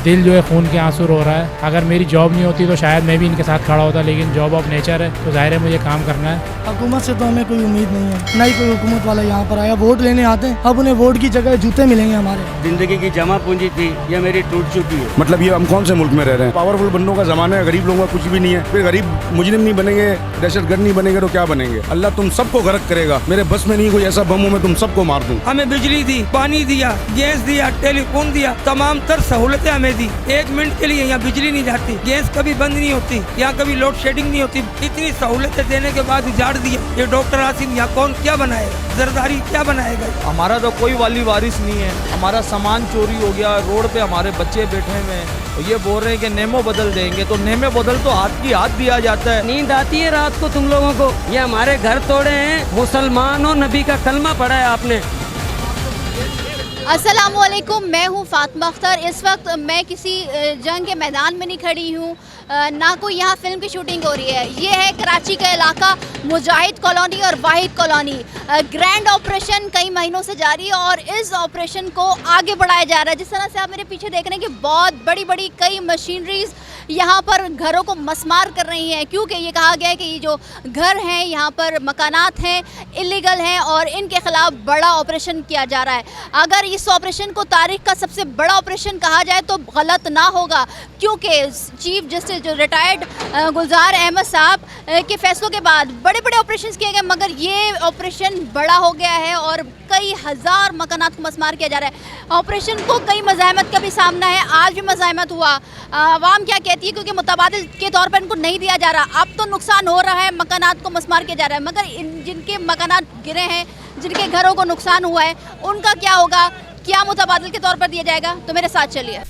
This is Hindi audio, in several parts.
दिल जो है खून के आंसू रो रहा है। अगर मेरी जॉब नहीं होती तो शायद मैं भी इनके साथ खड़ा होता, लेकिन जॉब ऑफ नेचर है तो जाहिर है मुझे काम करना है। हुकूमत से तो हमें कोई उम्मीद नहीं है, ना ही कोई हुकूमत वाला यहाँ पर आया। वोट लेने आते हैं, अब उन्हें वोट की जगह जूते मिलेंगे हमारे। जिंदगी की जमा पूंजी थी ये मेरी टूट चुकी है। मतलब ये हम कौन से मुल्क में रह रहे हैं? पावरफुल बंदों का जमाना है, गरीब लोगों का कुछ भी नहीं है। फिर गरीब मुजरिम नहीं बनेंगे, दहशतगर्द नहीं बनेंगे तो क्या बनेंगे? अल्लाह तुम सबको गर्क करेगा। मेरे बस में नहीं कोई ऐसा बम हो मैं तुम सबको मार दूं। हमें बिजली दी, पानी दिया, गैस दिया, टेलीफोन दिया, तमाम तर सहूलतें हमें दी। 1 मिनट के लिए यहाँ बिजली नहीं जाती, गैस कभी बंद नहीं होती, यहाँ कभी लोड शेडिंग नहीं होती। इतनी सहूलतें देने के बाद उजाड़ दिया। ये डॉक्टर आसिम यहाँ कौन क्या बनाएगा? जरदारी क्या बनाएगा? हमारा तो कोई वाली वारिस नहीं है। हमारा सामान चोरी हो गया, रोड पे हमारे बच्चे बैठे हुए हैं। तो ये बोल रहे हैं कि नेमो बदल देंगे, तो नेमे बदल तो हाथ की हाथ दिया जाता है। नींद आती है रात को तुम लोगों को? ये हमारे घर तोड़े हैं, मुसलमानों नबी का कलमा पढ़ा है आपने। अस्सलामुअलैकुम, मैं हूँ फातिमा अख्तर। इस वक्त मैं किसी जंग के मैदान में नहीं खड़ी हूँ, ना कोई यहाँ फिल्म की शूटिंग हो रही है। ये है कराची का इलाका, मुजाहिद कॉलोनी और वाहिद कॉलोनी। ग्रैंड ऑपरेशन कई महीनों से जारी है और इस ऑपरेशन को आगे बढ़ाया जा रहा है। जिस तरह से आप मेरे पीछे देख रहे हैं कि बहुत बड़ी बड़ी कई मशीनरीज यहाँ पर घरों को मस्मार कर रही हैं, क्योंकि ये कहा गया है कि ये जो घर हैं यहाँ पर मकानात हैं इलीगल हैं और इनके ख़िलाफ़ बड़ा ऑपरेशन किया जा रहा है। अगर इस ऑपरेशन को तारीख़ का सबसे बड़ा ऑपरेशन कहा जाए तो गलत ना होगा, क्योंकि चीफ जस्टिस जो रिटायर्ड गुलजार अहमद साहब के फैसलों के बाद बड़े बड़े ऑपरेशन किए गए, मगर ये ऑपरेशन बड़ा हो गया है और कई हज़ार मकानात को मस्मार किया जा रहा है। ऑपरेशन को कई मज़ाहमत का भी सामना है, आज भी मज़ाहमत हुआ। आवाम क्या कहती है, क्योंकि मुतबादिल के तौर पर इनको नहीं दिया जा रहा। अब तो नुकसान हो रहा है, मकानात को मस्मार किया जा रहा है, मगर जिनके मकानात गिरे हैं, जिनके घरों को नुकसान हुआ है, उनका क्या होगा? क्या मुतबादिल के तौर पर दिया जाएगा? तो मेरे साथ चलिए।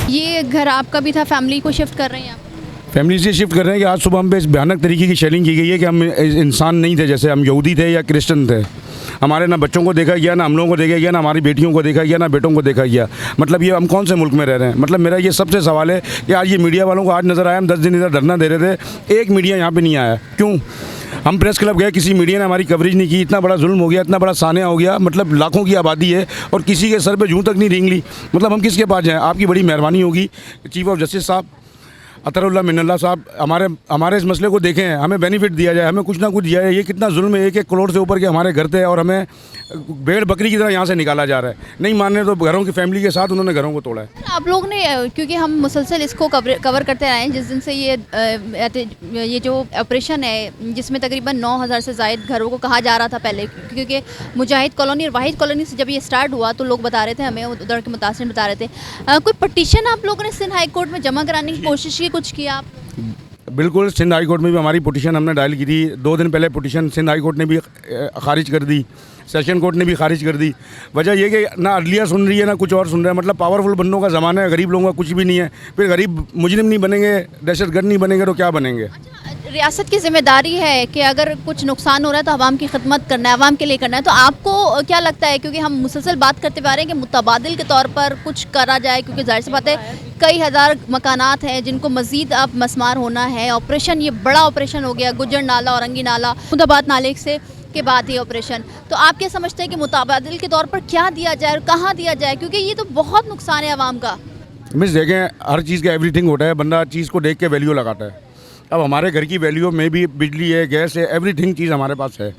ये घर आपका भी था, फैमिली को शिफ्ट कर रहे हैं आप? फैमिली से शिफ्ट कर रहे हैं कि आज सुबह हम पे इस भयानक तरीके की शेलिंग की गई है कि हम इंसान नहीं थे, जैसे हम यहूदी थे या क्रिश्चियन थे। हमारे ना बच्चों को देखा गया, ना हम लोगों को देखा गया, ना हमारी बेटियों को देखा गया, ना बेटों को देखा गया। मतलब ये हम कौन से मुल्क में रह रहे हैं? मतलब मेरा ये सबसे सवाल है कि आज ये मीडिया वालों को आज नज़र आया, हम 10 दिन इधर धरना दे रहे थे, एक मीडिया यहाँ पर नहीं आया। क्यों? हम प्रेस क्लब गए, किसी मीडिया ने हमारी कवरेज नहीं की। इतना बड़ा जुल्म हो गया, इतना बड़ा सानिया हो गया। मतलब लाखों की आबादी है और किसी के सर पे जूं तक नहीं रेंग ली। मतलब हम किसके पास जाएं? आपकी बड़ी मेहरबानी होगी चीफ ऑफ जस्टिस साहब अतरुल्लाह मिन्नल्लाह साहब, हमारे इस मसले को देखें, हमें बेनिफिट दिया जाए, हमें कुछ ना कुछ दिया जाए। ये कितना जुल्म है, 1-1 करोड़ से ऊपर के हमारे घर थे और हमें भेड़ बकरी की तरह यहाँ से निकाला जा रहा है। नहीं मानने तो घरों की फैमिली के साथ उन्होंने घरों को तोड़ा है। आप लोग ने, क्योंकि हम मुसलसल इसको कवर करते आए हैं जिस दिन से ये जो ऑपरेशन है, जिसमें तकरीबन 9000 से ज़ायद घरों को कहा जा रहा था पहले, क्योंकि मुजाहिद कॉलोनी और वाहिद कॉलोनी से जब ये स्टार्ट हुआ तो लोग बता रहे थे, हमें उधर के मुतासिर बता रहे थे। कोई पटिशन आप लोगों ने सिंध हाई कोर्ट में जमा कराने की कोशिश की, कुछ किया आप? बिल्कुल, सिंध हाई कोर्ट में भी हमारी पिटीशन हमने डायल की थी। 2 दिन पहले पिटीशन सिंध हाई कोर्ट ने भी खारिज कर दी, सेशन कोर्ट ने भी खारिज कर दी। वजह यह कि ना अदलिया सुन रही है, ना कुछ और सुन रहा है। मतलब पावरफुल बंदों का ज़माना है, गरीब लोगों का कुछ भी नहीं है। फिर गरीब मुजरिम नहीं बनेंगे, दहशतगर्द नहीं बनेंगे तो क्या बनेंगे? रियासत की जिम्मेदारी है कि अगर कुछ नुकसान हो रहा है तो आवाम की खिदमत करना है, आवाम के लिए करना है। तो आपको क्या लगता है, क्योंकि हम मुसलसल बात करते आ रहे हैं कि मुतबादिल के तौर पर कुछ करा जाए, क्योंकि जाहिर सी बात है कई हज़ार मकानात हैं जिनको मज़ीद अब मस्मार होना है। ऑपरेशन ये बड़ा ऑपरेशन हो गया, गुज्जर नाला, औरंगी नाला, मुदाबाद नाले से के बाद ये ऑपरेशन। तो आप क्या समझते हैं कि मुतबादिल के तौर पर क्या दिया जाए और कहाँ दिया जाए, क्योंकि ये तो बहुत नुकसान है आवाम का? मिस देखें, हर चीज़ का एवरीथिंग होता है, बंदा चीज़ को देख के वैल्यू लगाता है। अब हमारे घर की वैल्यू में भी बिजली है, गैस है, एवरीथिंग चीज़ हमारे पास है।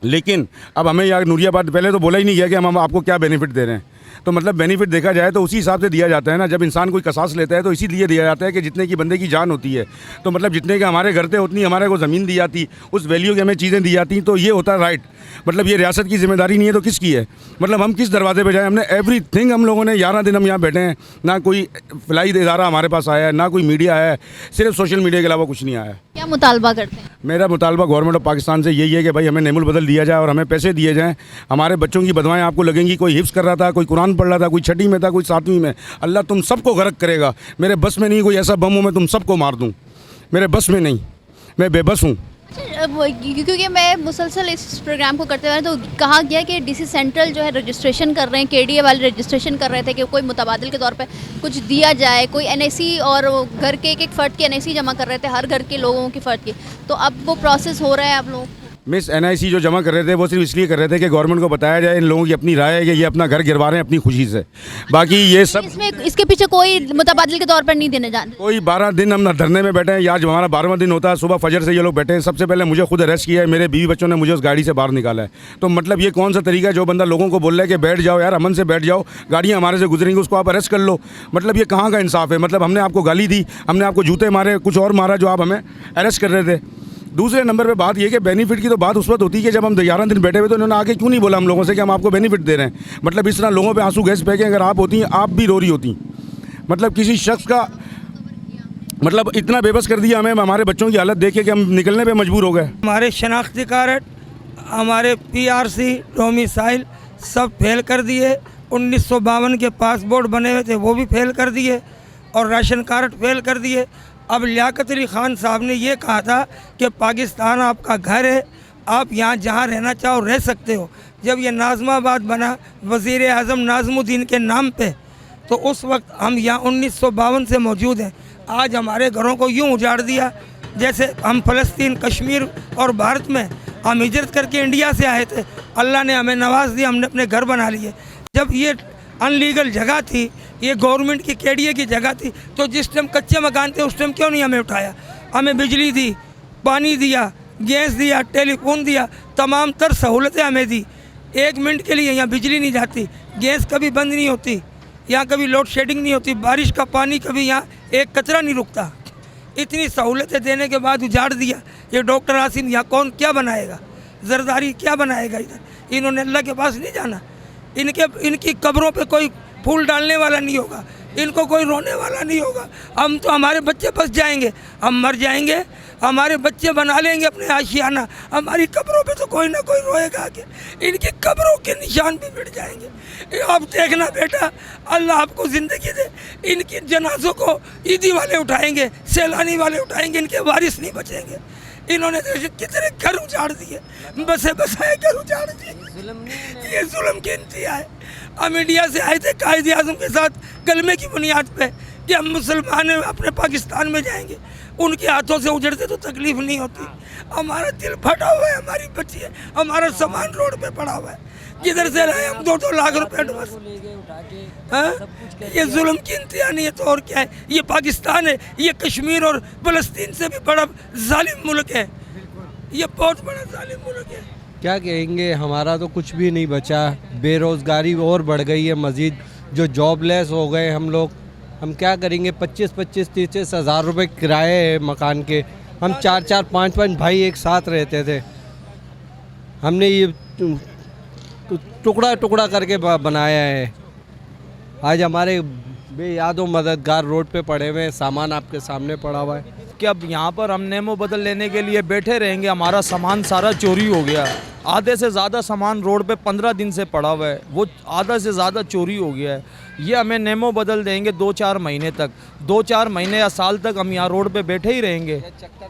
लेकिन अब हमें यार नूरियाबाद पहले तो बोला ही नहीं गया कि हम आपको क्या बेनिफिट दे रहे हैं। तो मतलब बेनिफिट देखा जाए तो उसी हिसाब से दिया जाता है ना। जब इंसान कोई कसास लेता है तो इसीलिए दिया जाता है कि जितने की बंदे की जान होती है। तो मतलब जितने के हमारे घर थे उतनी हमारे को ज़मीन दी जाती, उस वैल्यू की हमें चीज़ें दी जाती। तो ये होता है राइट। मतलब ये रियासत की जिम्मेदारी नहीं है तो किसकी है? मतलब हम किस दरवाजे पे जाएं? हमने एवरीथिंग, हम लोगों ने 11 दिन हम यहाँ बैठे हैं, ना कोई फलाई इदारा हमारे पास आया है, ना कोई मीडिया है, सिर्फ सोशल मीडिया के अलावा कुछ नहीं आया। क्या मुतालबा करते हैं? मेरा मुतालबा गवर्नमेंट ऑफ पाकिस्तान से यही है कि भाई हमें नेमुल बदल दिया जाए और हमें पैसे दिए जाएँ। हमारे बच्चों की बदवाएँ आपको लगेंगी, कोई हिफ्ज़ कर रहा था, कोई कुरान पढ़ रहा था, कोई 6वीं में था, कोई 7वीं में। अल्लाह तुम सबको गर्क करेगा। मेरे बस में नहीं कोई ऐसा बम हो मैं तुम सबको मार दूँ। मेरे बस में नहीं, मैं बेबस हूँ। क्योंकि मैं मुसलसल इस प्रोग्राम को करते हुए तो कहा गया कि डीसी सेंट्रल जो है रजिस्ट्रेशन कर रहे हैं, केडीए वाले रजिस्ट्रेशन कर रहे थे कि कोई मुतबादिल के तौर पे कुछ दिया जाए, कोई एनएसी और घर के एक फ़र्द की एनएसी जमा कर रहे थे, हर घर के लोगों की फ़र्द की, तो अब वो प्रोसेस हो रहा है आप लोग। मिस NIC जो जमा कर रहे थे वो सिर्फ इसलिए कर रहे थे कि गवर्नमेंट को बताया जाए इन लोगों की अपनी राय है कि ये अपना घर गिरवा रहे हैं अपनी खुशी से, बाकी ये सब इसमें इसके पीछे कोई मुतबादिल के तौर पर नहीं देने जाने। कोई 12 दिन हम धरने में बैठे हैं, आज हमारा 12वां दिन होता है, सुबह फजर से ये लोग बैठे हैं। सबसे पहले मुझे खुद अरेस्ट किया है, मेरे बीवी बच्चों ने मुझे उस गाड़ी से बाहर निकाला है। तो मतलब ये कौन सा तरीका है जो बंदा लोगों को बोल रहा है कि बैठ जाओ यार, अमन से बैठ जाओ, गाड़ियाँ हमारे से गुजरेंगी, उसको आप अरेस्ट कर लो। मतलब ये कहाँ का इंसाफ है? मतलब हमने आपको गाली दी, हमने आपको जूते मारे, कुछ और मारा जो आप हमें अरेस्ट कर रहे थे। दूसरे नंबर पे बात ये कि बेनिफिट की तो बात उस वक्त होती है कि जब हम 11 दिन बैठे हुए तो उन्होंने आगे क्यों नहीं बोला हम लोगों से कि हम आपको बेनिफिट दे रहे हैं। मतलब इस तरह लोगों पे आंसू गैस फेंके, अगर आप होती आप भी रो रही होती। मतलब किसी शख्स का मतलब इतना बेबस कर दिया हमें, हमारे बच्चों की हालत देखे कि हम निकलने पे मजबूर हो गए। हमारे शनाख्ती कार्ड, हमारे PRC, डोमिसाइल सब फेल कर दिए। 1952 के पासपोर्ट बने हुए थे वो भी फेल कर दिए और राशन कार्ड फेल कर दिए। अब लियाकत अली ख़ान साहब ने ये कहा था कि पाकिस्तान आपका घर है, आप यहाँ जहाँ रहना चाहो रह सकते हो। जब ये नाज़माबाद बना वज़ीर आज़म नाज़मुद्दीन के नाम पे, तो उस वक्त हम यहाँ 1952 से मौजूद हैं। आज हमारे घरों को यूँ उजाड़ दिया जैसे हम फ़लस्तीन, कश्मीर और भारत में हम हिजरत करके इंडिया से आए थे। अल्लाह ने हमें नवाज दिया, हमने अपने घर बना लिए। जब ये अनलीगल जगह थी, ये गवर्नमेंट की केडीए की जगह थी, तो जिस टाइम कच्चे मकान थे उस टाइम क्यों नहीं हमें उठाया? हमें बिजली दी, पानी दिया, गैस दिया, टेलीफोन दिया, तमाम तर सहूलतें हमें दी। 1 मिनट के लिए यहाँ बिजली नहीं जाती, गैस कभी बंद नहीं होती, यहाँ कभी लोड शेडिंग नहीं होती, बारिश का पानी कभी यहाँ एक कचरा नहीं रुकता। इतनी सहूलतें देने के बाद उजाड़ दिया। ये डॉक्टर आसिम यहाँ कौन क्या बनाएगा? जरदारी क्या बनाएगा? इधर इन्होंने अल्लाह के पास नहीं जाना। इनकी कब्रों पे कोई फूल डालने वाला नहीं होगा, इनको कोई रोने वाला नहीं होगा। हम तो हमारे बच्चे बस जाएंगे, हम मर जाएंगे, हमारे बच्चे बना लेंगे अपने आशियाना, हमारी कब्रों पे तो कोई ना कोई रोएगा आगे। इनकी कब्रों के निशान भी मिट जाएंगे। आप देखना बेटा, अल्लाह आपको ज़िंदगी दे। इनकी जनाजों को ईदी वाले उठाएंगे, सैलानी वाले उठाएंगे, इनके वारिस नहीं बचेंगे। इन्होंने कितने घर उजाड़ दिए, बसे बसाए घर उजाड़ दिए। ये जुल्म की इंतहा है। हम इंडिया से आए थे कायदे आज़म के साथ कलमे की बुनियाद पे कि हम मुसलमान अपने पाकिस्तान में जाएंगे। उनके हाथों से उजड़ते तो तकलीफ नहीं होती। हमारा दिल फटा हुआ है, हमारी बच्ची है, हमारा सामान रोड पे पड़ा हुआ है, जिधर से लाए हम 2-2 लाख रुपए एडवांस। ये जुल्म की इंतहा नहीं है तो और क्या है? ये पाकिस्तान है, ये कश्मीर और फ़लस्तीन से भी बड़ा जालिम मुल्क है। ये बहुत बड़ा जालिम मुल्क है। क्या कहेंगे, हमारा तो कुछ भी नहीं बचा। बेरोज़गारी और बढ़ गई है मज़ीद, जो जॉबलेस हो गए हम लोग। हम क्या करेंगे? 25-25, 30 हज़ार रुपये किराए है मकान के। हम 4-4, 5-5 भाई एक साथ रहते थे। हमने ये टुकड़ा टुकड़ा करके बनाया है। आज हमारे बेयादो मददगार रोड पे पड़े हुए हैं, सामान आपके सामने पड़ा हुआ है। कि अब यहाँ पर हम नेमो बदल लेने के लिए बैठे रहेंगे, हमारा सामान सारा चोरी हो गया। आधे से ज़्यादा सामान रोड पे 15 दिन से पड़ा हुआ है, वो आधा से ज़्यादा चोरी हो गया है। ये हमें नेमो बदल देंगे 2-4 महीने तक, 2-4 महीने या साल तक हम यहाँ रोड पे बैठे ही रहेंगे।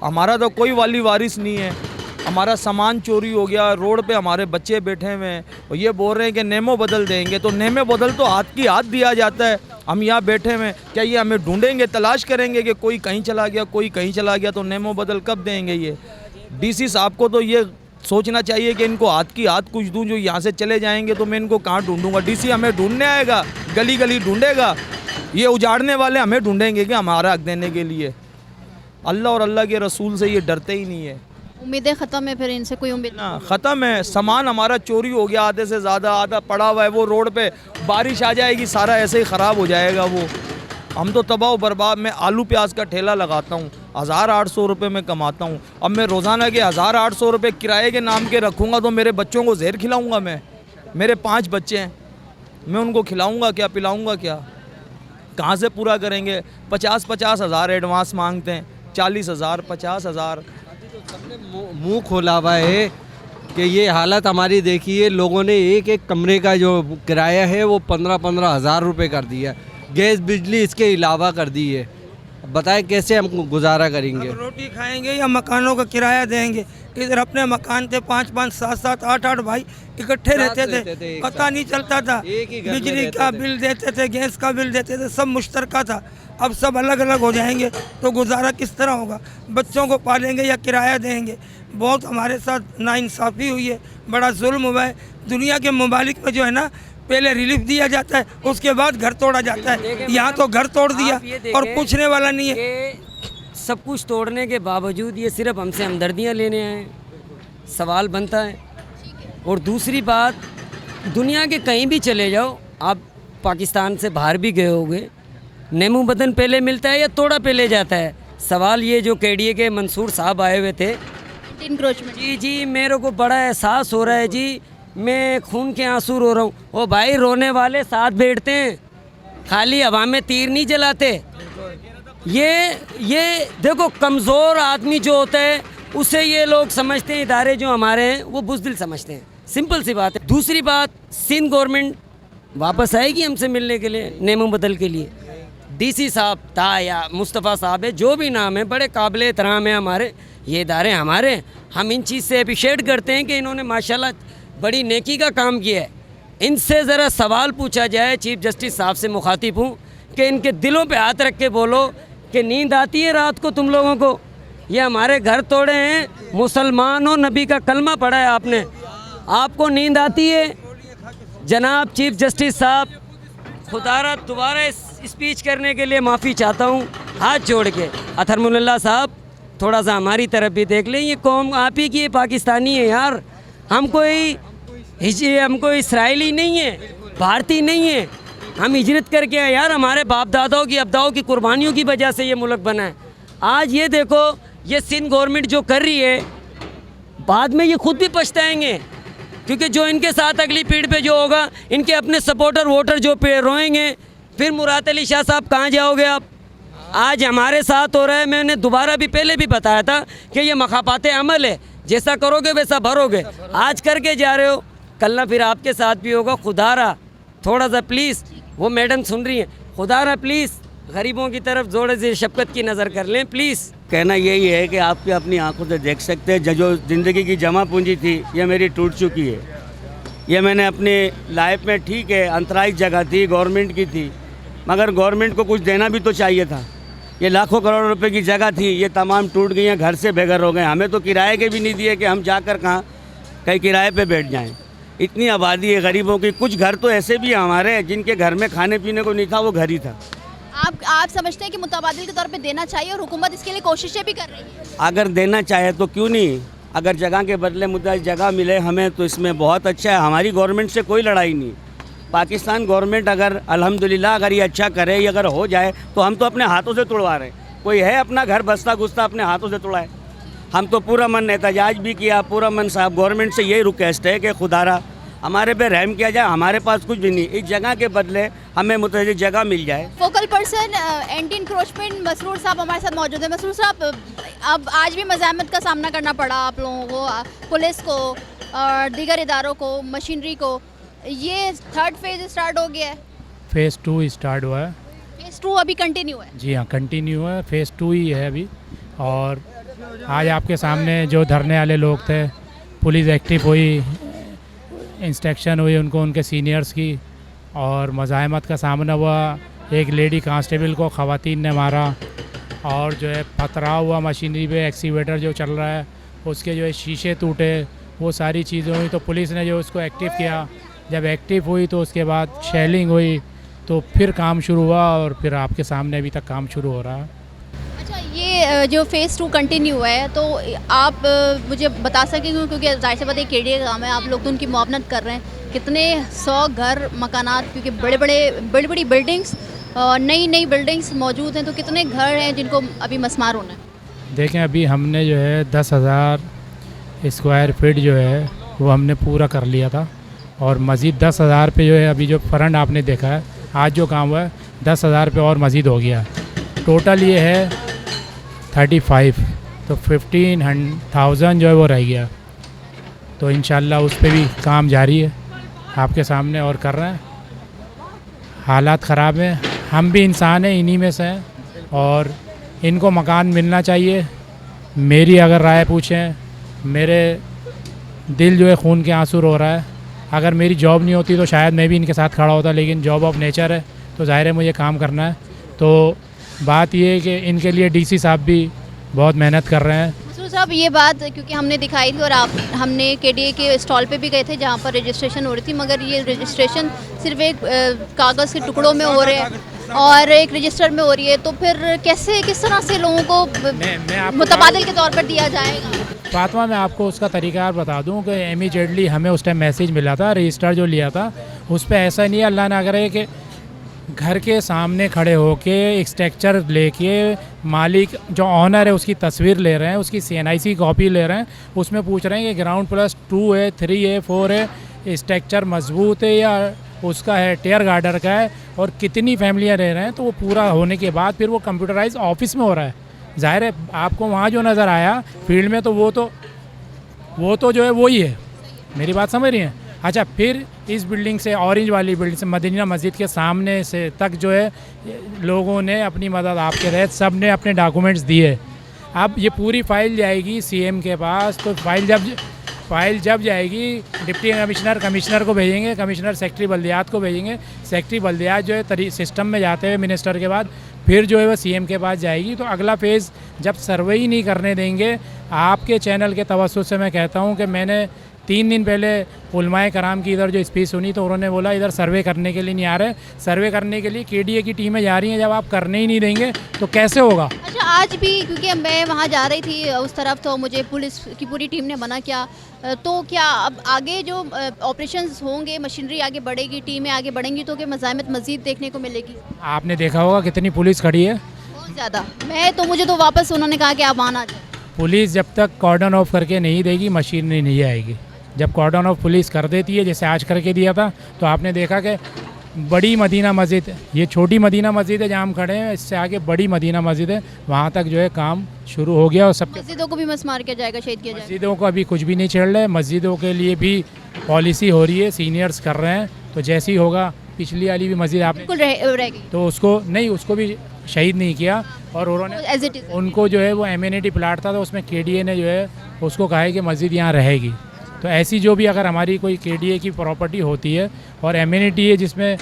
हमारा तो कोई वाली वारिस नहीं है, हमारा सामान चोरी हो गया, रोड पे हमारे बच्चे बैठे हुए हैं और ये बोल रहे हैं कि नेमो बदल देंगे। तो नेमो बदल तो हाथ की हाथ दिया जाता है। हम यहाँ बैठे हुए हैं, क्या ये हमें ढूंढेंगे, तलाश करेंगे कि कोई कहीं चला गया, कोई कहीं चला गया, तो नेमो बदल कब देंगे? ये डीसी साहब को तो ये सोचना चाहिए कि इनको हाथ की हाथ कुछ दूं। जो यहाँ से चले जाएंगे तो मैं इनको कहाँ ढूंढूंगा? डीसी हमें ढूंढने आएगा, गली गली ढूंढेगा। ये उजाड़ने वाले हमें ढूंढेंगे कि हमारा हक देने के लिए। अल्लाह और अल्लाह के रसूल से ये डरते ही नहीं है। उम्मीदें ख़त्म है, फिर इनसे कोई उम्मीद ना ख़त्म है। सामान हमारा चोरी हो गया, आधे से ज़्यादा, आधा पड़ा हुआ है वो रोड पे। बारिश आ जाएगी, सारा ऐसे ही ख़राब हो जाएगा वो। हम तो तबाह बर्बाद। मैं आलू प्याज का ठेला लगाता हूँ, 1800 रुपये में कमाता हूँ। अब मैं रोज़ाना के 1800 रुपये किराए के नाम के रखूँगा तो मेरे बच्चों को जहर खिलाऊँगा मैं? मेरे 5 बच्चे हैं, मैं उनको खिलाऊँगा क्या, पिलाऊँगा क्या? कहाँ से पूरा करेंगे? 50-50 हज़ार एडवांस मांगते हैं, 40 हज़ार, 50 हज़ार। सबने मुंह खोला हुआ है कि ये हालत हमारी देखिए। लोगों ने एक कमरे का जो किराया है वो 15-15 हज़ार रुपये कर दिया। गैस बिजली इसके अलावा कर दी है। बताए कैसे हम गुजारा करेंगे। अब रोटी खाएंगे या मकानों का किराया देंगे। इधर अपने मकान थे 5-5, 7-7, 8-8 भाई इकट्ठे रहते थे, पता नहीं चलता था। बिजली का बिल देते थे, गैस का बिल देते थे, सब मुश्तरका था। अब सब अलग अलग हो जाएंगे तो गुजारा किस तरह होगा? बच्चों को पालेंगे या किराया देंगे? बहुत हमारे साथ नाइंसाफ़ी हुई है, बड़ा जुल्म हुआ है। दुनिया के ममालिक में जो है ना, पहले रिलीफ दिया जाता है, उसके बाद घर तोड़ा जाता है। यहाँ तो घर तोड़ दिया और पूछने वाला नहीं है। सब कुछ तोड़ने के बावजूद ये सिर्फ हमसे हमदर्दियाँ लेने आए, सवाल बनता है। और दूसरी बात, दुनिया के कहीं भी चले जाओ, आप पाकिस्तान से बाहर भी गए होगे, नेमू बदन पहले मिलता है या तोड़ा पहले जाता है? सवाल ये जो केडीए के मंसूर साहब आए हुए थे, जी मेरे को बड़ा एहसास हो रहा है जी, मैं खून के आंसू रो रहा हूँ। ओ भाई, रोने वाले साथ बैठते हैं, खाली हवा में तीर नहीं जलाते। ये देखो, कमज़ोर आदमी जो होता है उसे ये लोग समझते हैं, इदारे जो हमारे हैं वो बुज़दिल समझते हैं। सिंपल सी बात है। दूसरी बात, सिंध गवर्नमेंट वापस आएगी हमसे मिलने के लिए, नेमू बदल के लिए। डीसी साहब था या मुस्तफ़ा साहब है, जो भी नाम है, बड़े काबिल एहतराम है हमारे, ये इदारे हमारे हैं। हम इन चीज़ से अप्रिशिएट करते हैं कि इन्होंने माशाल्लाह बड़ी नेकी का काम किया है। इनसे ज़रा सवाल पूछा जाए, चीफ जस्टिस साहब से मुखातिब हूँ, कि इनके दिलों पे हाथ रख के बोलो कि नींद आती है रात को तुम लोगों को? ये हमारे घर तोड़े हैं, मुसलमान हो, नबी का कलमा पढ़ा है आपने, आपको नींद आती है? जनाब चीफ जस्टिस साहब, खुदारा दोबारा स्पीच करने के लिए माफ़ी चाहता हूँ हाथ जोड़ के। अथरमुल्लाह साहब, थोड़ा सा हमारी तरफ भी देख लें। ये कौम आप ही की है, पाकिस्तानी है यार, हम कोई इसराइली नहीं है, भारतीय नहीं है। हम हिजरत करके आए यार, हमारे बाप दादाओं की अब्दाओं की कुर्बानियों की वजह से ये मुल्क बना है। आज ये देखो, ये सिंध गवर्नमेंट जो कर रही है, बाद में ये खुद भी पछताएंगे, क्योंकि जो इनके साथ अगली पीढ़ी पे जो होगा, इनके अपने सपोर्टर वोटर जो पे रोएंगे, फिर मुराद अली शाह साहब कहाँ जाओगे आप? आज हमारे साथ हो रहा है, मैंने दोबारा भी पहले भी बताया था कि ये मखापाते अमल है, जैसा करोगे वैसा भरोगे। आज करके जा रहे हो, कल ना फिर आपके साथ भी होगा। खुदारा थोड़ा सा प्लीज़, वो मैडम सुन रही हैं, खुदारा प्लीज़ गरीबों की तरफ जोड़े से शफकत की नज़र कर लें प्लीज़। कहना यही है कि आप अपनी आंखों से देख सकते हैं, जो ज़िंदगी की जमा पूंजी थी ये मेरी टूट चुकी है। ये मैंने अपनी लाइफ में, ठीक है अंतराइज जगह थी, गवर्नमेंट की थी, मगर गवर्नमेंट को कुछ देना भी तो चाहिए था। ये लाखों करोड़ रुपए की जगह थी, ये तमाम टूट गई हैं, घर से बेघर हो गए। हमें तो किराए के भी नहीं दिए कि हम जाकर कहीं किराए पे बैठ जाएं। इतनी आबादी है गरीबों की। कुछ घर तो ऐसे भी हमारे हैं जिनके घर में खाने पीने को नहीं था, वो घर ही था। आप समझते हैं कि मुतबादिल के तौर पे देना चाहिए और हुकूमत इसके लिए कोशिशें भी कर रही है? अगर देना चाहे तो क्यों नहीं, अगर जगह के बदले मुद्दा जगह मिले हमें तो इसमें बहुत अच्छा है। हमारी गवर्नमेंट से कोई लड़ाई नहीं। पाकिस्तान गवर्नमेंट अगर अल्हम्दुलिल्लाह अगर ये अच्छा करे, ये अगर हो जाए तो हम तो अपने हाथों से तोड़वा रहे हैं। कोई है अपना घर बसता घुसता अपने हाथों से तोड़ाए? हम तो पूरा मन एहतजाज भी किया, पूरा मन साहब गवर्नमेंट से यही रिक्वेस्ट है कि खुदारा हमारे पे रहम किया जाए। हमारे पास कुछ भी नहीं, इस जगह के बदले हमें मुतअद्दिद जगह मिल जाए। Focal person anti encroachment Masroor साहब हमारे साथ मौजूद है। मसरूर साहब, अब आज भी मज़ाहमत का सामना करना पड़ा आप लोगों को, पुलिस को और दीगर इदारों को, मशीनरी को। ये थर्ड फेज स्टार्ट हो गया है? फेज़ 2 स्टार्ट हुआ है। फेज 2 अभी कंटिन्यू है? जी हाँ, कंटिन्यू है, फेज़ 2 ही है अभी। और आज आपके सामने जो धरने वाले लोग थे, पुलिस एक्टिव हुई, इंस्ट्रक्शन हुई उनको, उनके सीनियर्स की, और मज़ाहमत का सामना हुआ। एक लेडी कांस्टेबल को ख़वातीन ने मारा, और जो है पथराव हुआ मशीनरी पे, एक्सीवेटर जो चल रहा है उसके जो है शीशे टूटे, वो सारी चीज़ें हुई। तो पुलिस ने जो उसको एक्टिव किया, जब एक्टिव हुई तो उसके बाद शेलिंग हुई, तो फिर काम शुरू हुआ, और फिर आपके सामने अभी तक काम शुरू हो रहा है। अच्छा, ये जो फेज़ 2 कंटिन्यू है, तो आप मुझे बता सकेंगे, क्योंकि जाहिर सी बात है केडीए का काम है, आप लोग तो उनकी मुआवनत कर रहे हैं, कितने 100 घर मकानात, क्योंकि बड़ी बड़ी बिल्डिंग्स, नई बिल्डिंग्स मौजूद हैं, तो कितने घर हैं जिनको अभी मसमार होना है? देखें, अभी हमने जो है 10,000 स्क्वायर फीट जो है वो हमने पूरा कर लिया था, और मज़ीद 10,000 पे जो है अभी जो फ्रंट आपने देखा है, आज जो काम हुआ है 10,000 पे और मज़ीद हो गया। टोटल ये है 35, तो 15,000 जो है वो रह गया। तो इंशाल्लाह उस पर भी काम जारी है आपके सामने, और कर रहे हैं। हालात ख़राब हैं, हम भी इंसान हैं, इन्हीं में से हैं, और इनको मकान मिलना चाहिए। मेरी अगर राय पूछें, मेरे दिल जो है खून के आंसू रो रहा है। अगर मेरी जॉब नहीं होती तो शायद मैं भी इनके साथ खड़ा होता, लेकिन जॉब ऑफ नेचर है तो ज़ाहिर है मुझे काम करना है। तो बात ये है कि इनके लिए डीसी साहब भी बहुत मेहनत कर रहे हैं। मसरूर साहब, ये बात क्योंकि हमने दिखाई थी और हमने केडीए के स्टॉल पे भी गए थे जहाँ पर रजिस्ट्रेशन हो रही थी, मगर ये रजिस्ट्रेशन सिर्फ एक कागज़ के टुकड़ों में हो रहे हैं और एक रजिस्टर में हो रही है। तो फिर कैसे, किस तरह से लोगों को मुतबादिल के तौर पर दिया जाएगा? फातिमा, मैं आपको उसका तरीका बता दूं कि इमीडिएटली हमें उस टाइम मैसेज मिला था, रजिस्टर जो लिया था उस पर ऐसा नहीं है, अल्लाह ना करे कि घर के सामने खड़े होके एक स्ट्रक्चर लेके मालिक जो ऑनर है उसकी तस्वीर ले रहे हैं, उसकी CNIC कॉपी ले रहे हैं, उसमें पूछ रहे हैं कि ग्राउंड प्लस 2 है, 3 है, 4 है, स्ट्रक्चर मजबूत है या उसका है टेयर गार्डर का है और कितनी फैमिलियाँ रह रहे हैं। तो वो पूरा होने के बाद फिर वो कंप्यूटराइज ऑफिस में हो रहा है। ज़ाहिर है आपको वहाँ जो नज़र आया फील्ड में तो वो तो जो है वही है। मेरी बात समझ रही हैं? अच्छा, फिर इस बिल्डिंग से, ऑरेंज वाली बिल्डिंग से मदीना मस्जिद के सामने से तक जो है लोगों ने अपनी मदद आपके तहत सब ने अपने डॉक्यूमेंट्स दिए। अब ये पूरी फाइल जाएगी CM के पास, तो फाइल जब जाएगी डिप्टी कमिश्नर को भेजेंगे, कमिश्नर सेक्रेटरी बल्दियात को भेजेंगे, सेक्रेटरी बल्दियात जो है सिस्टम में जाते हुए मिनिस्टर के बाद फिर जो है वो CM के पास जाएगी। तो अगला फेज़ जब सर्वे ही नहीं करने देंगे, आपके चैनल के तवज्जुह से मैं कहता हूँ कि मैंने 3 दिन पहले उलमाए कराम की इधर जो स्पीच सुनी तो उन्होंने बोला इधर सर्वे करने के लिए नहीं आ रहे, सर्वे करने के लिए KDA की टीमें जा रही हैं। जब आप करने ही नहीं देंगे तो कैसे होगा? अच्छा, आज भी क्योंकि मैं वहाँ जा रही थी उस तरफ, तो मुझे पुलिस की पूरी टीम ने मना किया। तो क्या अब आगे जो ऑपरेशंस होंगे, मशीनरी आगे बढ़ेगी, टीमें आगे बढ़ेंगी, तो क्या मज़ाहमत मज़ीद देखने को मिलेगी? आपने देखा होगा कितनी पुलिस खड़ी है, बहुत ज़्यादा। मुझे तो वापस उन्होंने कहा कि आप आना चाहिए। पुलिस जब तक कॉर्डन ऑफ करके नहीं देगी मशीनरी नहीं आएगी। जब कॉर्डन ऑफ पुलिस कर देती है, जैसे आज करके दिया था, तो आपने देखा कि बड़ी मदीना मस्जिद, ये छोटी मदीना मस्जिद है जहाँ हम खड़े हैं, इससे आगे बड़ी मदीना मस्जिद है, वहाँ तक जो है काम शुरू हो गया। और सब मस्जिदों को भी मसमार किया जाएगा, शहीद किया जाएगा। मस्जिदों को अभी कुछ भी नहीं छेड़ रहे, मस्जिदों के लिए भी पॉलिसी हो रही है, सीनियर्स कर रहे हैं। तो जैसे ही होगा, पिछली वाली भी मस्जिद आपने रहेगी तो उसको भी शहीद नहीं किया और उन्होंने उनको जो है वो एमिनिटी प्लाट था, तो उसमें KDA ने जो है उसको कहा है कि मस्जिद यहाँ रहेगी। तो ऐसी जो भी अगर हमारी कोई KDA की प्रॉपर्टी होती है और एमिनिटी है जिसमें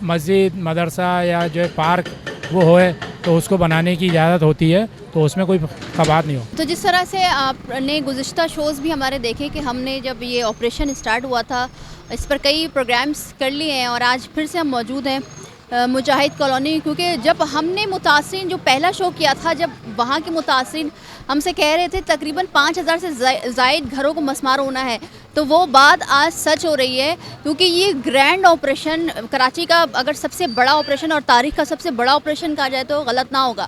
मस्जिद, मदरसा या जो है पार्क वो है, तो उसको बनाने की इजाज़त होती है, तो उसमें कोई कबात नहीं हो। तो जिस तरह से आपने गुज़िश्ता शोज़ भी हमारे देखे कि हमने जब ये ऑपरेशन स्टार्ट हुआ था इस पर कई प्रोग्राम्स कर लिए हैं और आज फिर से हम मौजूद हैं मुजाहिद कॉलोनी, क्योंकि जब हमने मुतासरीन जो पहला शो किया था, जब वहाँ के मुतासरीन हमसे कह रहे थे तकरीबन 5000 से ज़ायद घरों को मसमार होना है, तो वो बात आज सच हो रही है। क्योंकि ये ग्रैंड ऑपरेशन कराची का अगर सबसे बड़ा ऑपरेशन और तारीख़ का सबसे बड़ा ऑपरेशन कहा जाए तो गलत ना होगा।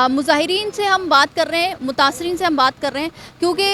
मुजाहिरीन से हम बात कर रहे हैं, मुतासरीन से हम बात कर रहे हैं, क्योंकि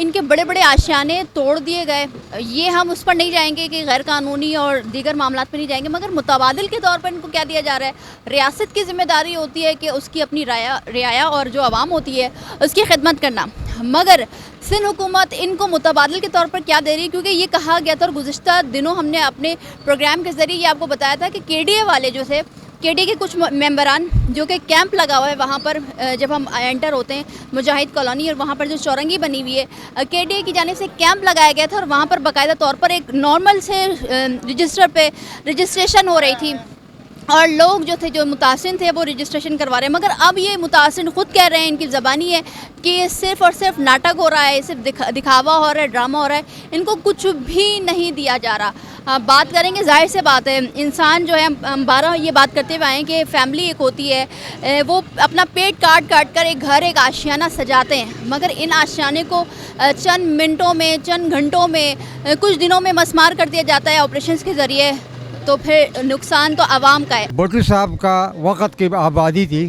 इनके बड़े बड़े आशियाने तोड़ दिए गए। ये हम उस पर नहीं जाएंगे कि गैर कानूनी और दीगर मामलात पर नहीं जाएंगे, मगर मुतबादिल के तौर पर इनको क्या दिया जा रहा है? रियासत की ज़िम्मेदारी होती है कि उसकी अपनी रियाया और जो आवाम होती है उसकी खिदमत करना, मगर सिंध हुकूमत इनको मुतबादिल के तौर पर क्या दे रही है? क्योंकि ये कहा गया था और गुज़िश्ता दिनों हमने अपने प्रोग्राम के ज़रिए ये आपको बताया था कि KDA वाले जो थे, KDA के कुछ मेंबरान जो कि कैंप लगा हुआ है वहाँ पर, जब हम एंटर होते हैं मुजाहिद कॉलोनी और वहाँ पर जो चौरंगी बनी हुई है, KDA की जानिब से कैंप लगाया गया था और वहाँ पर बाकायदा तौर पर एक नॉर्मल से रजिस्टर पे रजिस्ट्रेशन हो रही थी और लोग जो थे, जो मुतासिर थे, वो रजिस्ट्रेशन करवा रहे हैं। मगर अब ये मुतासिर ख़ुद कह रहे हैं, इनकी ज़बानी है कि ये सिर्फ़ और सिर्फ नाटक हो रहा है, सिर्फ दिखावा हो रहा है, ड्रामा हो रहा है, इनको कुछ भी नहीं दिया जा रहा। बात करेंगे, जाहिर से बात है, इंसान जो है, हम 12 ये बात करते हुए आए कि फ़ैमिली एक होती है, वो अपना पेट काट काट कर एक घर, एक आशियाना सजाते हैं, मगर इन आशियाने को चंद मिनटों में, चंद घंटों में, कुछ दिनों में मसमार कर दिया जाता है ऑपरेशन के ज़रिए। तो फिर नुकसान तो आवाम का है। भुट्टो साहब का वक़्त की आबादी थी,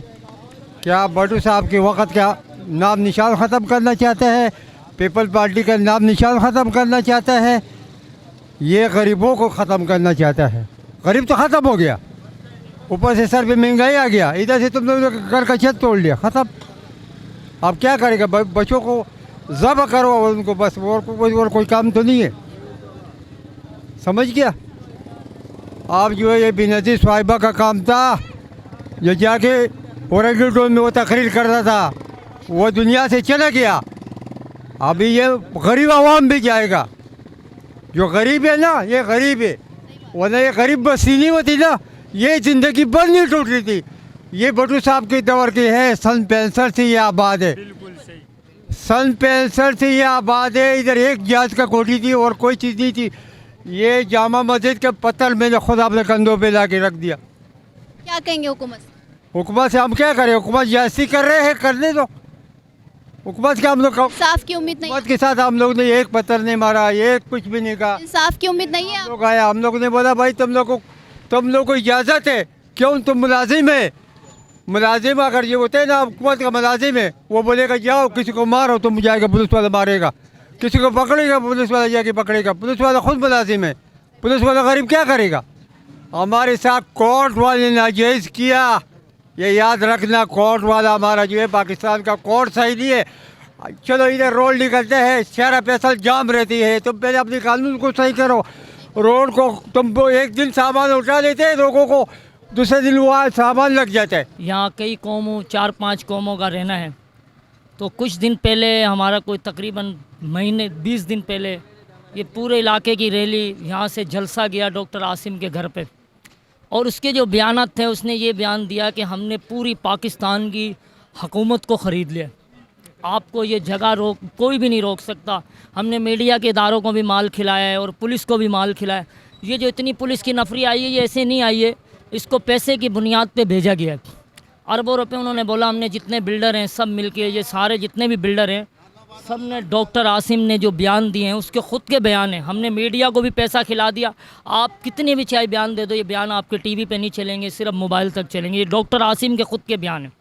क्या भुट्टो साहब के वक़्त का नाम निशान ख़त्म करना चाहता है? पीपल पार्टी का नाम निशान ख़त्म करना चाहता है? ये गरीबों को ख़त्म करना चाहता है। गरीब तो ख़त्म हो गया, ऊपर से सर पे महंगाई आ गया, इधर से तुम लोग घर का छत तोड़ लिया, ख़त्म। अब क्या करेगा? बच्चों को ज़ब्ह करो उनको, बस और कोई काम तो नहीं है। समझ गया? आप जो है ये बेनज़ीर साहिबा का काम था, जो जाके ओरेंगटन में वो तकरीर करता था, वो दुनिया से चला गया। अभी ये गरीब आवाम भी जाएगा। जो गरीब है ना, ये गरीब है, वरना ये गरीब बस्ती नहीं होती ना, ये ज़िंदगी बंद नहीं टूट रही थी। ये भुट्टो साहब के दौर की है, सन 65 से ये आबाद है। सन 65 से ये आबाद है। इधर एक जात का कोठी थी और कोई चीज़ नहीं थी। ये जामा मस्जिद के पत्थर मैंने खुद अपने कंधों पे ला के रख दिया। क्या कहेंगे हुकूमत से? हुकूमत से हम क्या करें? हुकूमत जैसी कर रहे हैं करने दो। हुकूमत के हम लोग इंसाफ की उम्मीद नहीं हुकूमत के साथ हम लोग ने एक पत्थर नहीं मारा, एक कुछ भी नहीं कहा। इंसाफ की उम्मीद नहीं है हम लोग आया, हम लोग ने बोला भाई तुम लोग को इजाज़त है, क्यों तुम मुलाजिम है। मुलाजिम अगर ये होते हैं ना, हुकूमत का मुलाजिम है, वो बोलेगा जाओ किसी को मारो, तुम जाएगा पुलिस वाला मारेगा, किसी को पकड़ेगा पुलिस वाला जाके पकड़ेगा। पुलिस वाला खुद मुलाजिम है, पुलिस वाला गरीब क्या करेगा। हमारे साथ कोर्ट वाले ने नाजायज़ किया, ये याद रखना। कोर्ट वाला हमारा जो है पाकिस्तान का कोर्ट सही नहीं है। चलो इधर रोड निकलते हैं, शहर फैसल जाम रहती है, तुम पहले अपने कानून को सही करो। रोड को तुम एक दिन सामान उठा लेते हैं लोगों को, दूसरे दिन वो सामान लग जाता है। यहाँ कई कौमों 4-5 कौमों का रहना है। तो कुछ दिन पहले हमारा कोई तकरीबन महीने 20 दिन पहले ये पूरे इलाके की रैली यहाँ से जलसा गया डॉक्टर आसिम के घर पे, और उसके जो बयानात थे उसने ये बयान दिया कि हमने पूरी पाकिस्तान की हुकूमत को ख़रीद लिया, आपको ये जगह कोई भी नहीं रोक सकता। हमने मीडिया के इदारों को भी माल खिलाया है और पुलिस को भी माल खिलाया। ये जो इतनी पुलिस की नफरी आई है ये ऐसे नहीं आई है, इसको पैसे की बुनियाद पे भेजा गया है। अरबों रुपए उन्होंने बोला हमने जितने बिल्डर हैं सब मिलके, ये सारे जितने भी बिल्डर हैं सब ने डॉक्टर आसिम ने जो बयान दिए हैं उसके ख़ुद के बयान हैं। हमने मीडिया को भी पैसा खिला दिया, आप कितने भी चाहे बयान दे दो, ये बयान आपके टीवी पे नहीं चलेंगे, सिर्फ मोबाइल तक चलेंगे। ये डॉक्टर आसिम के ख़ुद के बयान हैं।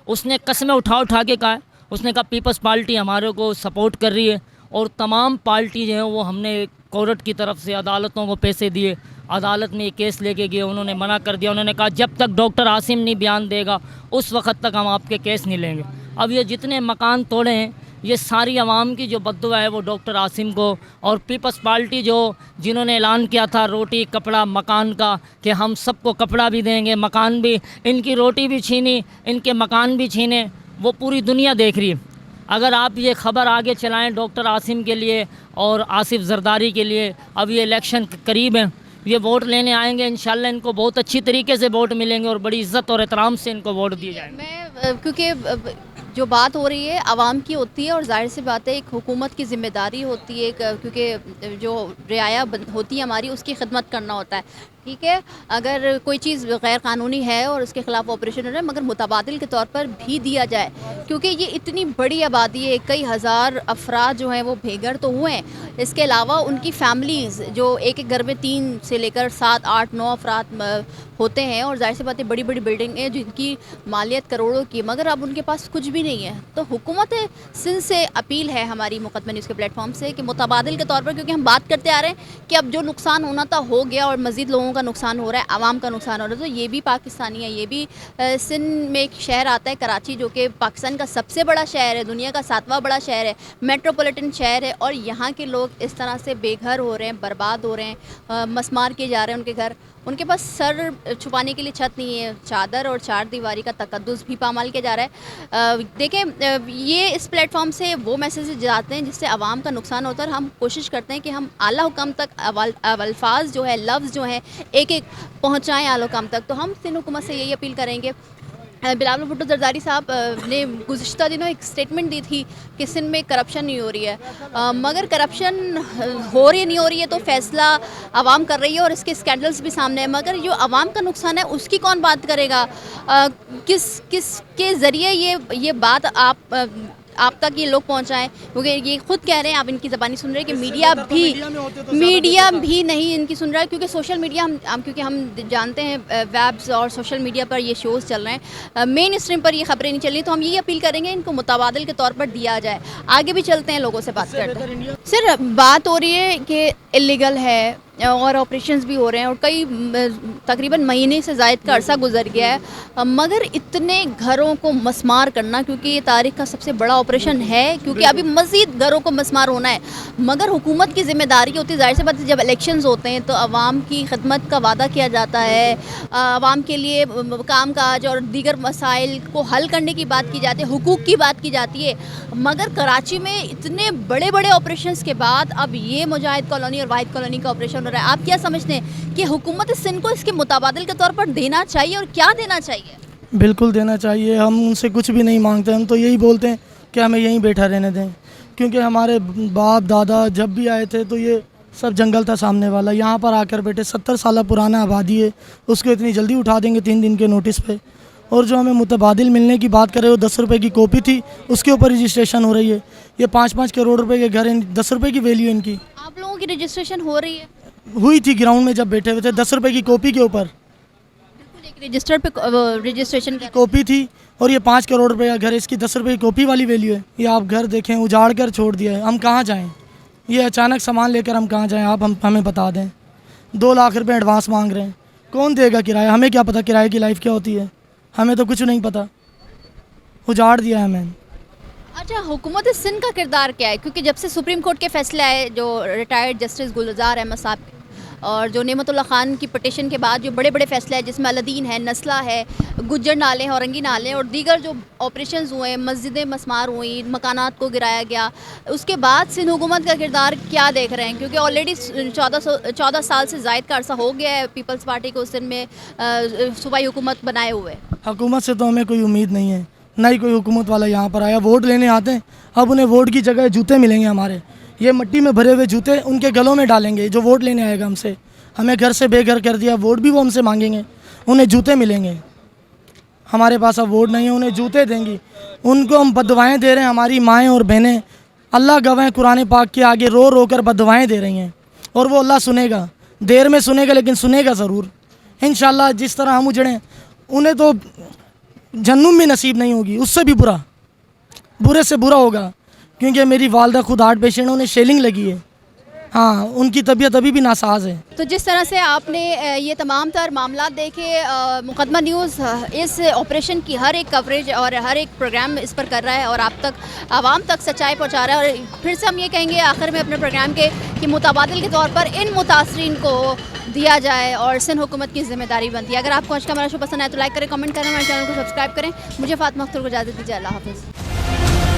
उसने कस्में उठा के कहा है, उसने कहा पीपल्स पार्टी हमारे को सपोर्ट कर रही है और तमाम पार्टी जो है वो हमने कोर्ट की तरफ से अदालतों को पैसे दिए, अदालत में ये केस लेके गए, उन्होंने मना कर दिया। उन्होंने कहा जब तक डॉक्टर आसिम नहीं बयान देगा उस वक्त तक हम आपके केस नहीं लेंगे। अब ये जितने मकान तोड़े हैं ये सारी आवाम की जो बद्दुआ है वो डॉक्टर आसिम को, और पीपल्स पार्टी जिन्होंने ऐलान किया था रोटी कपड़ा मकान का कि हम सबको कपड़ा भी देंगे मकान भी, इनकी रोटी भी छीनी इनके मकान भी छीने, वो पूरी दुनिया देख रही है। अगर आप ये ख़बर आगे चलाएं डॉक्टर आसिम के लिए और आसिफ जरदारी के लिए, अब ये इलेक्शन करीब है, ये वोट लेने आएंगे, इंशाल्लाह इनको बहुत अच्छी तरीके से वोट मिलेंगे और बड़ी इज़्ज़त और एहतराम से इनको वोट दिए जाएंगे। मैं क्योंकि जो बात हो रही है आवाम की होती है और जाहिर सी बात है एक हुकूमत की ज़िम्मेदारी होती है, क्योंकि जो रियाया होती है हमारी उसकी खिदमत करना होता है। ठीक है, अगर कोई चीज़ गैर कानूनी है और उसके ख़िलाफ़ ऑपरेशन हो रहा है मगर मुतबादिल के तौर पर भी दिया जाए, क्योंकि ये इतनी बड़ी आबादी है, कई हज़ार अफराद जो हैं वो बेघर तो हुए हैं, इसके अलावा उनकी फैमिलीज़ जो एक एक घर में 3 से लेकर 7, 8, 9 अफराद होते हैं और जाहिर सी बात है बड़ी बड़ी बिल्डिंग है जिनकी मालियत करोड़ों की, मगर अब उनके पास कुछ भी नहीं है। तो हुकूमत सिंध से अपील है हमारी मुकदमा न्यूज़ के प्लेटफॉर्म से कि मुतबादिल के तौर पर, क्योंकि हम बात करते आ रहे हैं कि अब जो नुकसान होना था हो गया और मज़ीद लोगों का नुकसान हो रहा है, आवाम का नुकसान हो रहा है, तो ये भी पाकिस्तानी है। ये भी सिंध में एक शहर आता है कराची जो कि पाकिस्तान का सबसे बड़ा शहर है, दुनिया का 7वां बड़ा शहर है, मेट्रोपॉलिटन शहर है, और यहाँ के लोग इस तरह से बेघर हो रहे हैं, बर्बाद हो रहे हैं, मसमार किए जा रहे हैं उनके घर, उनके पास सर छुपाने के लिए छत नहीं है, चादर और चार दीवारी का तकद्दुस भी पामाल किया जा रहा है। देखें ये इस प्लेटफॉर्म से वो मैसेज जाते हैं जिससे आवाम का नुकसान होता है, और हम कोशिश करते हैं कि हम आला हुकम तक अल्फाज जो है लफ्ज़ जो है एक एक पहुँचाएँ आला हुकम तक। तो हम सिंध हुकूमत से यही अपील करेंगे। बिलावल भुट्टो जरदारी साहब ने गुज़िश्ता दिनों एक स्टेटमेंट दी थी कि सिंध में करप्शन नहीं हो रही है, मगर करप्शन हो रही नहीं हो रही है तो फैसला आवाम कर रही है और इसके स्कैंडल्स भी सामने हैं, मगर जो आवाम का नुकसान है उसकी कौन बात करेगा? किस के ज़रिए ये बात आप तक ये लोग पहुंचाएं, क्योंकि ये खुद कह रहे हैं, आप इनकी ज़बानी सुन रहे हैं कि मीडिया भी नहीं इनकी सुन रहा है, क्योंकि सोशल मीडिया क्योंकि हम जानते हैं वेब्स और सोशल मीडिया पर ये शोज़ चल रहे हैं, मेन स्ट्रीम पर ये खबरें नहीं चल रही, तो हम यही अपील करेंगे इनको मुतबादिल के तौर पर दिया जाए। आगे भी चलते हैं, लोगों से बात करते हैं। सर बात हो रही है कि इलीगल है, और ऑपरेशंस भी हो रहे हैं और कई तकरीबन महीने से ज़ायद का अरसा गुजर गया है, मगर इतने घरों को मसमार करना, क्योंकि ये तारीख का सबसे बड़ा ऑपरेशन है, क्योंकि अभी मज़ीद घरों को मसमार होना है, मगर हुकूमत की ज़िम्मेदारी होती है। ज़ाहिर सी बात है, जब इलेक्शंस होते हैं तो आवाम की खिदमत का वादा किया जाता है, आवाम के लिए काम काज और दीगर मसाइल को हल करने की बात की जाती है, हुकूक की बात की जाती है, मगर कराची में इतने बड़े बड़े ऑपरेशंस के बाद अब ये मुजाहिद कॉलोनी और वाहिद कॉलोनी का ऑपरेशन हो रहा है। आप क्या समझते हैं कि हुकूमत सिंध को इसके मुताबादिल के तौर पर देना चाहिए और क्या देना चाहिए? बिल्कुल देना चाहिए। हम उनसे कुछ भी नहीं मांगते, हम तो यही बोलते हैं कि हमें यहीं बैठा रहने दें, क्योंकि हमारे बाप दादा जब भी आए थे तो ये सब जंगल था सामने वाला, यहाँ पर आकर बैठे। 70 साल पुराना आबादी है, उसको इतनी जल्दी उठा देंगे 3 दिन के नोटिस पे। और जो हमें मुतबादिल मिलने की बात करें, वो 10 रुपये की कॉपी थी, उसके ऊपर रजिस्ट्रेशन हो रही है। ये 5-5 करोड़ रुपए के घर, 10 रुपये की वैल्यू इनकी। आप लोगों की रजिस्ट्रेशन हो रही है? हुई थी ग्राउंड में जब बैठे हुए थे, 10 रुपये की कॉपी के ऊपर एक रजिस्टर पे रजिस्ट्रेशन की कॉपी थी। और ये 5 करोड़ रुपए का घर, इसकी 10 रुपये की कॉपी वाली वैल्यू है। ये आप घर देखें, उजाड़ कर छोड़ दिया है। हम कहाँ जाएं? ये अचानक सामान लेकर हम कहाँ जाएं? आप हमें बता दें। 2 लाख रुपए एडवांस मांग रहे हैं, कौन देगा किराया? हमें क्या पता किराए की लाइफ क्या होती है, हमें तो कुछ नहीं पता। उजाड़ दिया है हमें। अच्छा, हुकूमत सिंध का किरदार क्या है? क्योंकि जब से सुप्रीम कोर्ट के फैसले आए, जो रिटायर्ड जस्टिस गुलजार अहमद साहब के, और जो नेमतुल्लाह खान की पटिशन के बाद जो बड़े बड़े फैसले हैं, जिसमें अलादीन है, नस्ला है, गुज्जर नाले, औरंगी नाले और दीगर जो ऑपरेशंस हुए, मस्जिदें मसमार हुई, मकानात को गिराया गया, उसके बाद सिंध हुकूमत का किरदार क्या देख रहे हैं? क्योंकि ऑलरेडी 14 साल से ज़ायद का अरसा हो गया है पीपल्स पार्टी को सिंध में सूबाई हुकूमत बनाए हुए। हुकूमत से तो हमें कोई उम्मीद नहीं है, ना ही कोई हुकूमत वाला यहाँ पर आया। वोट लेने आते हैं, अब उन्हें वोट की जगह जूते मिलेंगे हमारे। ये मिट्टी में भरे हुए जूते उनके गलों में डालेंगे जो वोट लेने आएगा हमसे। हमें घर से बेघर कर दिया, वोट भी वो हमसे मांगेंगे, उन्हें जूते मिलेंगे। हमारे पास अब वोट नहीं है, उन्हें जूते देंगी। उनको हम बददुआएं दे रहे हैं, हमारी माएँ और बहनें अल्लाह गवाह कुरान पाक के आगे रो रो कर बददुआएं दे रही हैं, और वो अल्लाह सुनेगा, देर में सुनेगा लेकिन सुनेगा ज़रूर इंशाल्लाह। जिस तरह हम उजड़ें, उन्हें तो जन्नत में नसीब नहीं होगी, उससे भी बुरे से बुरा होगा। क्योंकि मेरी वालदा खुद हार्ट पेशेंट है, उन्हें शेलिंग लगी है। हाँ, उनकी तबीयत अभी भी नासाज है। तो जिस तरह से आपने ये तमाम तर मामला देखे, मुकदमा न्यूज़ इस ऑपरेशन की हर एक कवरेज और हर एक प्रोग्राम इस पर कर रहा है और आप तक, आवाम तक सच्चाई पहुंचा रहा है। और फिर से हम ये कहेंगे आखिर में अपने प्रोग्राम के कि मुतबादिल के तौर पर इन मुतासरीन को दिया जाए और सिंध हुकूमत की जिम्मेदारी बनती है। अगर आपको आज का हमारा शो पसंद आए तो लाइक करें, कमेंट करें, हमारे चैनल को सब्सक्राइब करें। मुझे फातिमा अख्तर को इजाज़त दीजिए। अल्लाह हाफ़िज़।